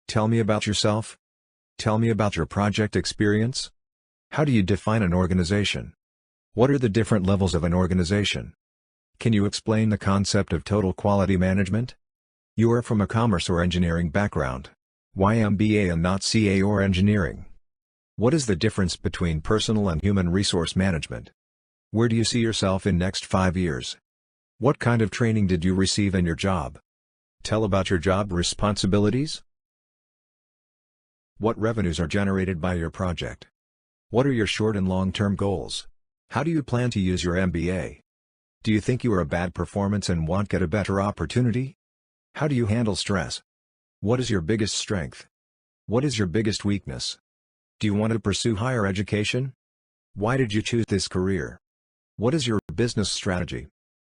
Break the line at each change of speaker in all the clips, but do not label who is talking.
Tell me about yourself. Tell me about your project experience. How do you define an organization? What are the different levels of an organization? Can you explain the concept of total quality management? You are from a commerce or engineering background. Why MBA and not CA or engineering? What is the difference between personal and human resource management? Where do you see yourself in next 5 years? What kind of training did you receive in your job? Tell about your job responsibilities. What revenues are generated by your project? What are your short and long-term goals? How do you plan to use your MBA? Do you think you are a bad performance and want to get a better opportunity? How do you handle stress? What is your biggest strength? What is your biggest weakness? Do you want to pursue higher education? Why did you choose this career? What is your business strategy?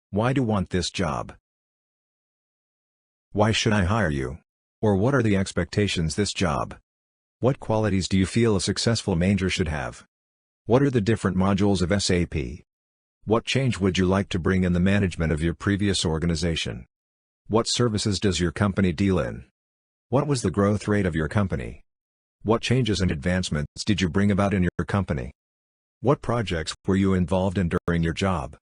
Why do you want this job? Why should I hire you? Or what are the expectations this job? What qualities do you feel a successful manager should have? What are the different modules of SAP? What change would you like to bring in the management of your previous organization? What services does your company deal in? What was the growth rate of your company? What changes and advancements did you bring about in your company? What projects were you involved in during your job?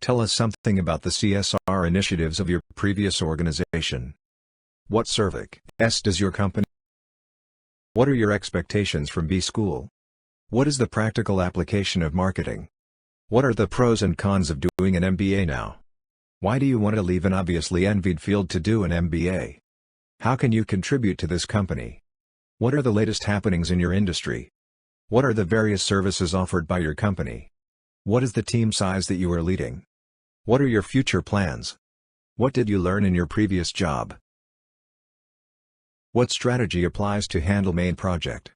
Tell us something about the CSR initiatives of your previous organization. What service does your company? What are your expectations from B school? What is the practical application of marketing? What are the pros and cons of doing an MBA now? Why do you want to leave an obviously envied field to do an MBA? How can you contribute to this company? What are the latest happenings in your industry? What are the various services offered by your company? What is the team size that you are leading? What are your future plans? What did you learn in your previous job? What strategy applies to handle main project?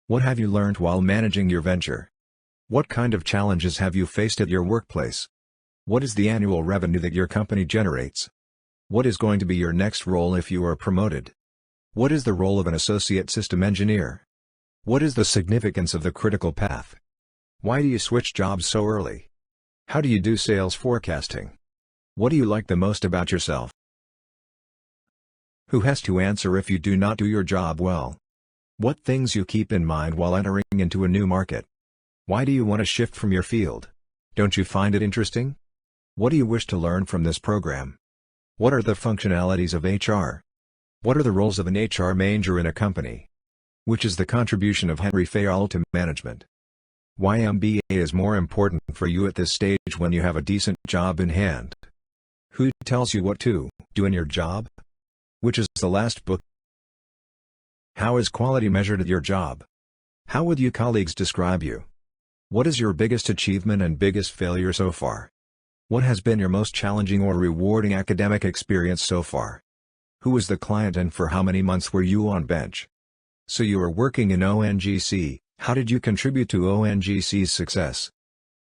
What have you learned while managing your venture? What kind of challenges have you faced at your workplace? What is the annual revenue that your company generates? What is going to be your next role if you are promoted? What is the role of an associate system engineer? What is the significance of the critical path? Why do you switch jobs so early? How do you do sales forecasting? What do you like the most about yourself? Who has to answer if you do not do your job well? What things you keep in mind while entering into a new market? Why do you want to shift from your field? Don't you find it interesting? What do you wish to learn from this program? What are the functionalities of HR? What are the roles of an HR manager in a company? Which is the contribution of Henry Fayol to management? Why MBA is more important for you at this stage when you have a decent job in hand? Who tells you what to do in your job? Which is the last book? How is quality measured at your job? How would your colleagues describe you? What is your biggest achievement and biggest failure so far? What has been your most challenging or rewarding academic experience so far? Who was the client and for how many months were you on bench? So you are working in ONGC, how did you contribute to ONGC's success?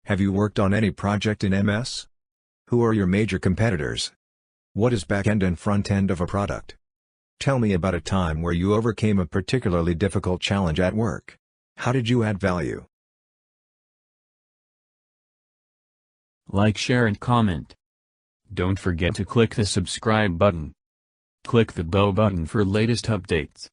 Have you worked on any project in MS? Who are your major competitors? What is back-end and front-end of a product? Tell me about a time where you overcame a particularly difficult challenge at work. How did you add value?
Like, share and comment. Don't forget to click the subscribe button. Click the bell button for latest updates.